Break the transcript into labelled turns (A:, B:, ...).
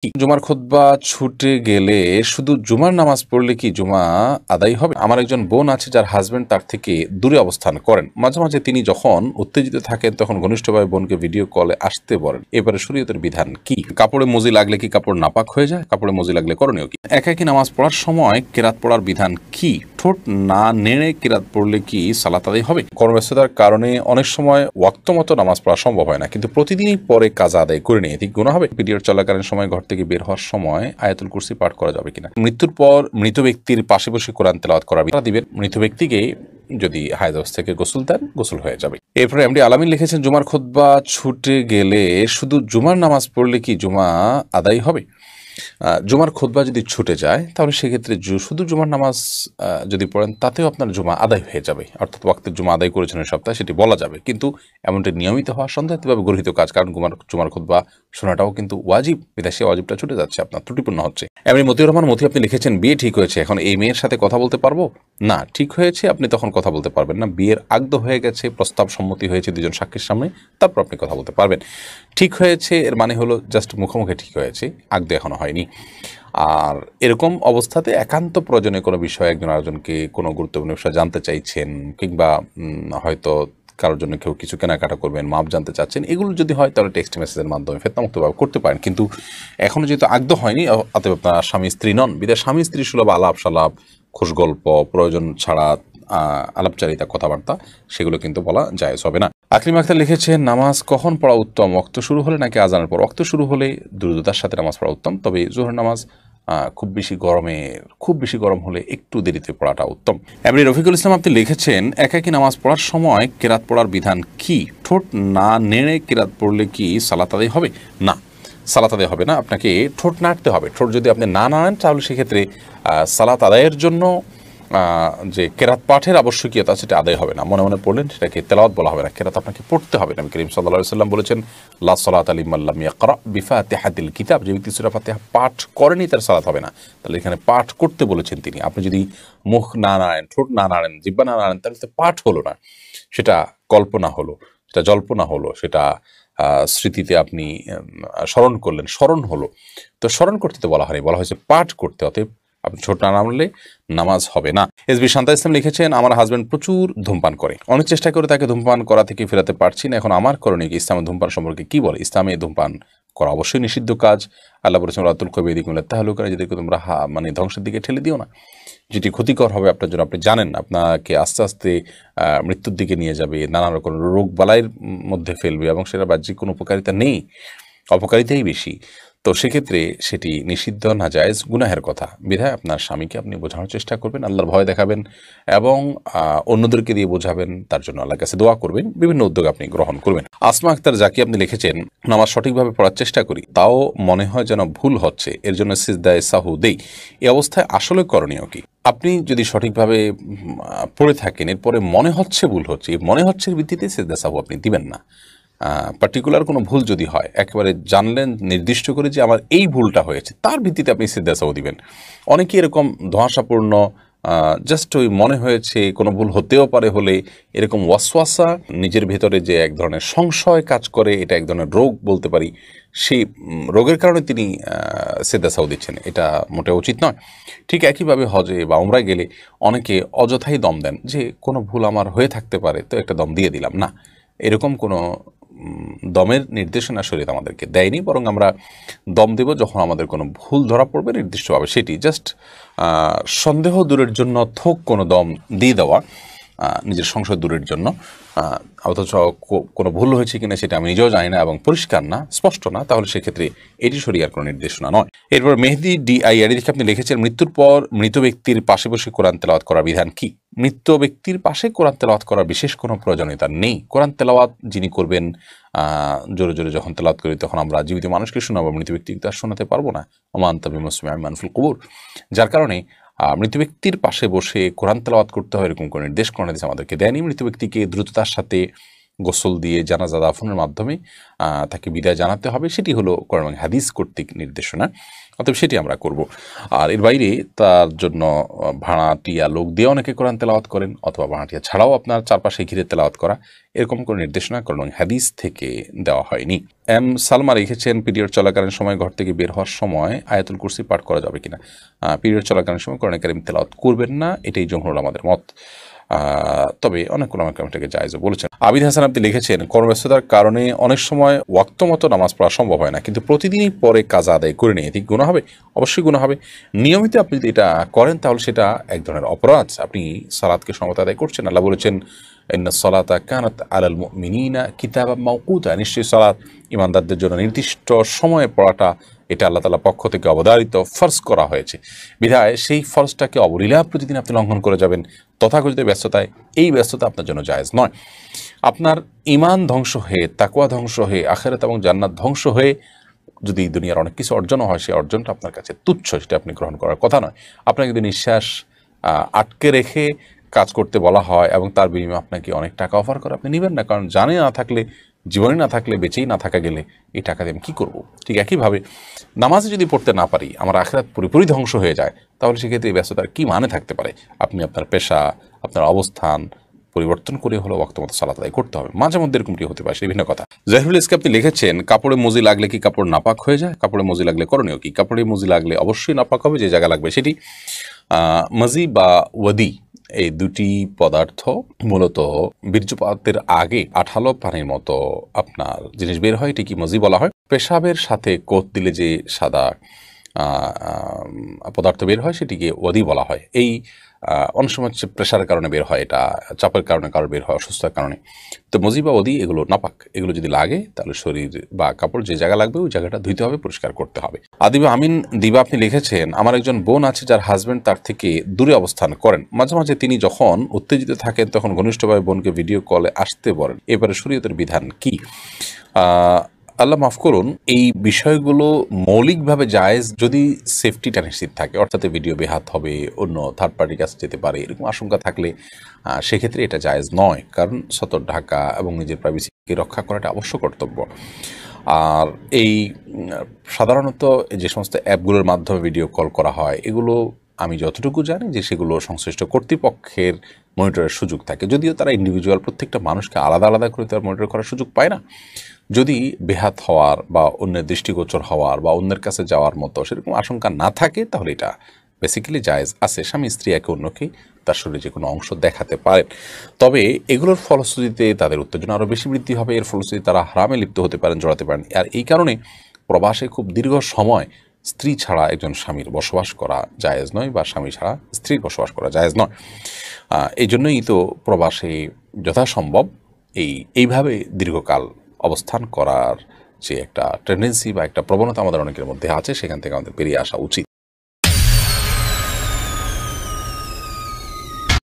A: কি জুমার খুতবা ছুটে গেলে শুধু জুমার নামাজ পড়লে কি জুমা আদায় হবে? আমার একজন বোন আছে যার হাজবেন্ড তার থেকে দূরে অবস্থান করেন। মাঝে মাঝে তিনি যখন উত্তেজিত থাকেন তখন ঘনিষ্ঠভাবে বোনকে ভিডিও কলে আসতে বলেন। এবারে শরীয়তের বিধান কি? কাপড়ে মজি লাগলে কি কাপড় নাপাক হয়ে যায়? কাপড়ে মজি লাগলে করণীয় কি? একাকী নামাজ পড়ার সময় কেরাত পড়ার বিধান কি? ঠোঁট না নেড়ে কেরাত পড়লে কি সালাত আদায় হবে? কর্মব্যস্ততার কারণে অনেক সময় ওয়াক্ত মতো নামাজ পড়া সম্ভব হয় না, কিন্তু প্রতিদিনই পরে কাজা আদায় করে নিয়ে ঠিক গুনাহ হবে? পিরিয়ড চলাকালীন সময় ঘর থেকে বের হওয়ার সময় আয়াতুল কুরসি পাঠ করা যাবে কিনা? মৃত্যুর পর মৃত ব্যক্তির পাশে বসে কোরআন তেলাওয়াত করা দিবেন। মৃত ব্যক্তিকে যদি হায়েজ অবস্থা থেকে গোসল দেন, গোসল হয়ে যাবে। এরপরে এমডি আলামিন লিখেছেন, জুমার খুতবা ছুটে গেলে শুধু জুমার নামাজ পড়লে কি জুমা আদায় হবে? জুমার খুতবা যদি ছুটে যায় তাহলে সেক্ষেত্রে শুধু জুমার নামাজ যদি পড়েন তাতেও আপনার জুমা আদায় হয়ে যাবে, অর্থাৎ ওয়াক্তের জুমা আদায় করেছেন ওই সপ্তাহে, সেটি বলা যাবে। কিন্তু এমনটি নিয়মিত হওয়া সন্দেহভাবে গর্হিত কাজ, কারণ জুমার খুতবা শোনাটাও কিন্তু ওয়াজিব, বিদেশে ওয়াজিবটা ছুটে যাচ্ছে, আপনার ত্রুটিপূর্ণ হচ্ছে। এমনি মতিউর রহমান মতি আপনি লিখেছেন, বিয়ে ঠিক হয়েছে, এখন এই মেয়ের সাথে কথা বলতে পারবো না? ঠিক হয়েছে, আপনি তখন কথা বলতে পারবেন না। বিয়ের আগদ হয়ে গেছে, প্রস্তাব সম্মতি হয়েছে দুজন সাক্ষীর সামনে, তারপর আপনি কথা বলতে পারবেন। ঠিক হয়েছে এর মানে হলো জাস্ট মুখোমুখি ঠিক হয়েছে, আগদ এখনো হয়নি। আর এরকম অবস্থাতে একান্ত প্রয়োজনে কোনো বিষয়ে একজন আরেকজনকে কোনো গুরুত্বপূর্ণ বিষয় জানতে চাইছেন, কিংবা হয়তো কারোর জন্য কেউ কিছু কেনাকাটা করবেন, মাপ জানতে চাচ্ছেন, এগুলো যদি হয় তাহলে টেক্সট মেসেজের মাধ্যমে ফেতনামুক্তভাবে করতে পারেন। কিন্তু এখনও যেহেতু আগদ হয়নি, অতএব আপনার স্বামী স্ত্রী নন, বিদায় স্বামী স্ত্রী সুলভ আলাপ সালাপ, খোশ গল্প, প্রয়োজন ছাড়া আলাপচারিতা, কথাবার্তা, সেগুলো কিন্তু বলা জায়েজ হবে না। আকলিম আক্তার লিখেছেন, নামাজ কখন পড়া উত্তম? ওয়াক্ত শুরু হলে নাকি আজানের পর? ওয়াক্ত শুরু হলে দ্রুততার সাথে নামাজ পড়া উত্তম, তবে জোহর নামাজ খুব বেশি গরম হলে একটু দেরিতে পড়াটা উত্তম। এমনি রফিকুল ইসলাম আপনি লিখেছেন, একাকী নামাজ পড়ার সময় কেরাত পড়ার বিধান কি? ঠোঁট না নেড়ে কেরাত পড়লে কি সালাত আদায় হবে? না, সালাত আদায় হবে না। আপনাকে ঠোঁট নাড়তে হবে। ঠোঁট যদি আপনি না নাড়েন তাহলে সেক্ষেত্রে সালাত আদায়ের জন্য যে কেরাত পাঠের আবশ্যকীয়তা সেটা আদায় হবে না। মনে মনে পড়লেন, সেটাকে তেলাওয়াত বলা হবে না, কেরাত আপনাকে পড়তে হবে। নবী করিম সাল্লাল্লাহু আলাইহি ওয়াসাল্লাম বলেছেন, লা সালাতা লিমান লাম ইয়াকরা বিফাতিহাতিল কিতাব, যে ব্যক্তি সূরা ফাতিহা পাঠ করেনি তার সালাত হবে না। তাহলে এখানে পাঠ করতে বলেছেন তিনি। আপনি যদি মুখ না নাড়েন, ঠোঁট না নাড়েন, জিহ্বা না নাড়েন, তাহলে তো পাঠ হলো না, সেটা কল্পনা হলো, সেটা জল্পনা হলো, সেটা স্মৃতিতে আপনি স্মরণ করলেন, স্মরণ হলো। তো স্মরণ করতে তো বলা হয়নি, বলা হয়েছে পাঠ করতে। অতএব আপনি ছোট না নামলে নামাজ হবে না। এসবি শান্তা ইসলাম লিখেছেন, আমার হাজব্যান্ড প্রচুর ধূমপান করে, অনেক চেষ্টা করে তাকে ধূমপান করা থেকে ফেরাতে পারছি না, এখন আমার করণীয় কি? ইসলামে ধূমপান সম্পর্কে কি বলে? ইসলামে ধূমপান করা অবশ্যই নিষিদ্ধ কাজ। আল্লাহ বলেছেন, রাতুল কবিদিকুল্লাহ তাহলে করে, যাদেরকে তোমরা ধ্বংসের দিকে ঠেলে দিও না, যেটি ক্ষতিকর হবে আপনার জন্য। আপনি জানেন আপনাকে আস্তে আস্তে মৃত্যুর দিকে নিয়ে যাবে, নানা রকম রোগ বালাইয়ের মধ্যে ফেলবে, এবং সেটা বাহ্যিক কোনো উপকারিতা নেই, অপকারিতাই বেশি। তো সেক্ষেত্রে সেটি নিষিদ্ধ, নাজায়েজ, গুনাহের কথা। বিধায় আপনার স্বামীকে আপনি বোঝানোর চেষ্টা করবেন, আল্লাহর ভয় দেখাবেন, এবং অন্যদেরকে দিয়ে বোঝাবেন, তার জন্য আল্লাহর কাছে দোয়া করবেন, বিভিন্ন উদ্যোগ আপনি গ্রহণ করবেন। আসমা আক্তার জাকি আপনি লিখেছেন, নামাজ সঠিকভাবে পড়ার চেষ্টা করি, তাও মনে হয় যেন ভুল হচ্ছে, এর জন্য সিজদায়ে সাহু দেই, এই অবস্থায় আসলে করণীয় কি? আপনি যদি সঠিকভাবে পড়ে থাকেন, এরপরে মনে হচ্ছে ভুল হচ্ছে, এই মনে হচ্ছে ভিত্তিতে সিজদা সাহু আপনি দিবেন না। পার্টিকুলার কোনো ভুল যদি হয়, একেবারে জানলেন নির্দিষ্ট করে যে আমার এই ভুলটা হয়েছে, তার ভিত্তিতে আপনি সিজদা সাহু দিবেন। অনেকে এরকম ধোঁয়াশাপূর্ণ জাস্ট ওই মনে হয়েছে কোনো ভুল হতেও পারে হলে এরকম ওয়াসওয়াসা, নিজের ভেতরে যে এক ধরনের সংশয় কাজ করে, এটা এক ধরনের রোগ বলতে পারি, সেই রোগের কারণে তিনি সিজদা সাহু দিচ্ছেন, এটা মোটেও উচিত নয়। ঠিক একইভাবে হজে বা উমরায় গেলে অনেকে অযথাই দম দেন, যে কোনো ভুল আমার হয়ে থাকতে পারে তো একটা দম দিয়ে দিলাম। না, এরকম কোনো দমের নির্দেশনা শরীয়ত আমাদেরকে দেয়নি, বরং আমরা দম দেব যখন আমাদের কোনো ভুল ধরা পড়বে নির্দিষ্টভাবে, সেটি জাস্ট সন্দেহ দূরের জন্য থোক কোনো দম দিয়ে দেওয়া, নিজের সংশয় দূরের জন্য। অথচ কোনো ভুল হয়েছে কিনা সেটা আমি নিজেও জানি না এবং পরিষ্কার না, স্পষ্ট না, তাহলে সেক্ষেত্রে এটি শরীয়তের কোনো নির্দেশনা নয়। এরপর মেহেদি DIR দেখে আপনি লিখেছেন, মৃত্যুর পর মৃত ব্যক্তির পাশে বসে কোরআন তেলাওয়াত করার বিধান কি? মৃত ব্যক্তির পাশে কোরআন তেলাওয়াত করার বিশেষ কোনো প্রয়োজনীয়তা নেই। কোরআন তেলাওয়াত যিনি করবেন, জোরে জোরে যখন তেলাওয়াত করি তখন আমরা জীবিত মানুষকে শোনাবো, মৃত ব্যক্তিকে তার শোনাতে পারবো না। ওমান তাবি মুসলিম মানফুল কবুর, যার কারণে মৃত ব্যক্তির পাশে বসে কোরআন তেলাওয়াত করতে হয় এরকম কোনো নির্দেশ কোরআন হাদিস আমাদেরকে দেয়নি। মৃত ব্যক্তিকে দ্রুততার সাথে গোসল দিয়ে জানাজা দাফনের মাধ্যমে তাকে বিদায় জানাতে হবে, সেটি হলো কোরআন এবং হাদিস কর্তৃক নির্দেশনা। অতএব সেটি আমরা করব। আর এর বাইরে তার জন্য ভাড়াটিয়া লোক দিয়ে অনেকে কোরআন তেলাওয়াত করেন, অথবা ভাড়াটিয়া ছাড়াও আপনার চারপাশে ঘিরে তেলাওয়াত করা, এরকম কোনো নির্দেশনা কোরআন এবং হাদিস থেকে দেওয়া হয়নি। এম সালমা লিখেছেন, পিরিয়ড চলাকালীন সময় ঘর থেকে বের হওয়ার সময় আয়াতুল কুরসি পাঠ করা যাবে কিনা? পিরিয়ড চলাকালীন সময় কোরআন কারীম তেলাওয়াত করবেন না, এটাই জমহুর আমাদের মত। তবে অনেক ওলামা কেরাম এটাকে জায়েজও বলেছেন। আবিদ হাসান আপনি লিখেছেন, কর্মব্যস্ততার কারণে অনেক সময় ওয়াক্ত মতো নামাজ পড়া সম্ভব হয় না, কিন্তু প্রতিদিনই পরে কাজা আদায় করে নিয়ে এটি গুনাহ হবে? অবশ্যই গুনাহ হবে। নিয়মিত আপনি যদি এটা করেন তাহলে সেটা এক ধরনের অপরাধ, আপনি সালাতকে সমত আদায় করছেন। আল্লাহ বলেছেন, ইন্নাস সালাতা কানাত আলাল মুমিনিনা কিতাবাম মাওকুতা, নিশ্চয়ই সালাত ইমানদারদের জন্য নির্দিষ্ট সময়ে পড়াটা এটা আল্লাহ তাআলার পক্ষ থেকে অবধারিত ফরজ করা হয়েছে। বিধায় সেই ফরজটাকে অবলীলা প্রতিদিন আপনি লঙ্ঘন করে যাবেন তথাকথিত ব্যস্ততায়, এই ব্যস্ততা আপনার জন্য জায়েজ নয়। আপনার ঈমান ধ্বংস হয়ে, তাকওয়া ধ্বংস হয়ে, আখিরাত এবং জান্নাত ধ্বংস হয়ে যদি দুনিয়ার অনেক কিছু অর্জনও হয়, সেই অর্জনটা আপনার কাছে তুচ্ছ, সেটা আপনি গ্রহণ করার কথা নয়। আপনাকে যদি নিঃশ্বাস আটকে রেখে কাজ করতে বলা হয় এবং তার বিনিময়ে আপনাকে অনেক টাকা অফার করে, আপনি নেবেন না, কারণ জানে না থাকলে, জীবনে না থাকলে, বেঁচেই না থাকা গেলে এই টাকা দিয়ে আমি কী করবো। ঠিক একইভাবে নামাজে যদি পড়তে না পারি, আমার আখিরাত পুরোপুরি ধ্বংস হয়ে যায়, তাহলে সেক্ষেত্রে এই ব্যস্ততার কী মানে থাকতে পারে? আপনি আপনার পেশা, আপনার অবস্থান পরিবর্তন করে হলো ওয়াক্ত মতো সালাত আদায় করতে হবে। মাঝে মধ্যে এরকমটি হতে পারে, সেই ভিন্ন কথা। জাহিরুল ইসলাম আপনি লিখেছেন, কাপড়ে মজি লাগলে কি কাপড় নাপাক হয়ে যায়? কাপড়ে মজি লাগলে করণীয় কি? কাপড়ে মজি লাগলে অবশ্যই নাপাক হবে, যে জায়গা লাগবে সেটি। মজি বা ওয়াদি এই দুটি পদার্থ মূলত বীর্যপাতের আগে আঠালো পানির মতো আপনার জিনিস বের হয়, এটি কি মজি বলা হয়। পেশাবের সাথে কোত দিলে যে সাদা পদার্থ বের হয় সেটিকে ওয়াদি বলা হয়। এই অনেক সময় হচ্ছে প্রেশারের কারণে বের হয়, এটা চাপের কারণে কারোর বের হয়, অসুস্থতার কারণে। তো মজি বা ওদি এগুলো নাপাক, এগুলো যদি লাগে তাহলে শরীর বা কাপড় যে জায়গা লাগবে ওই জায়গাটা ধুইতে হবে, পরিষ্কার করতে হবে। আদিবা আমিন দিবা আপনি লিখেছেন, আমার একজন বোন আছে যার হাজব্যান্ড তার থেকে দূরে অবস্থান করেন। মাঝে মাঝে তিনি যখন উত্তেজিত থাকেন তখন ঘনিষ্ঠভাবে বোনকে ভিডিও কলে আসতে বলেন, এবারে শরীয়তের বিধান কি? আল্লাহ মাফ করুন, এই বিষয়গুলো মৌলিকভাবে জায়েজ যদি সেফটিটা নিশ্চিত থাকে, অর্থাৎ ভিডিও বেহাত হবে, অন্য থার্ড পার্টির কাছে যেতে পারে, এরকম আশঙ্কা থাকলে সেক্ষেত্রে এটা জায়েজ নয়, কারণ সতর্ক ঢাকা এবং নিজের প্রাইভেসিকে রক্ষা করাটা অবশ্য কর্তব্য। আর এই সাধারণত যে সমস্ত অ্যাপগুলোর মাধ্যমে ভিডিও কল করা হয়, এগুলো আমি যতটুকু জানি যে সেগুলো সংশ্লিষ্ট কর্তৃপক্ষের মনিটরের সুযোগ থাকে, যদিও তারা ইন্ডিভিজুয়াল প্রত্যেকটা মানুষকে আলাদা আলাদা করে তার মনিটর করার সুযোগ পায় না। যদি বেহাত হওয়ার বা অন্যের দৃষ্টিগোচর হওয়ার বা অন্যের কাছে যাওয়ার মতো সেরকম আশঙ্কা না থাকে, তাহলে এটা বেসিক্যালি জায়েজ আছে। স্বামী স্ত্রী একে অন্যকে তার শরীরে যে কোনো অংশ দেখাতে পারেন, তবে এগুলোর ফলশ্রুতিতে তাদের উত্তেজনা আরও বেশি বৃদ্ধি হবে, এর ফলশ্রুতিতে তারা হারামে লিপ্ত হতে পারেন, জড়াতে পারেন। আর এই কারণে প্রবাসে খুব দীর্ঘ সময় স্ত্রী ছাড়া একজন স্বামীর বসবাস করা জায়েজ নয়, বা স্বামী ছাড়া স্ত্রীর বসবাস করা জায়েজ নয়। এই জন্যই তো প্রবাসে যথাসম্ভব এইভাবে দীর্ঘকাল অবস্থান করার যে একটা টেন্ডেন্সি বা একটা প্রবণতা আমাদের অনেকের মধ্যে আছে, সেখান থেকে আমাদের বেরিয়ে আসা উচিত।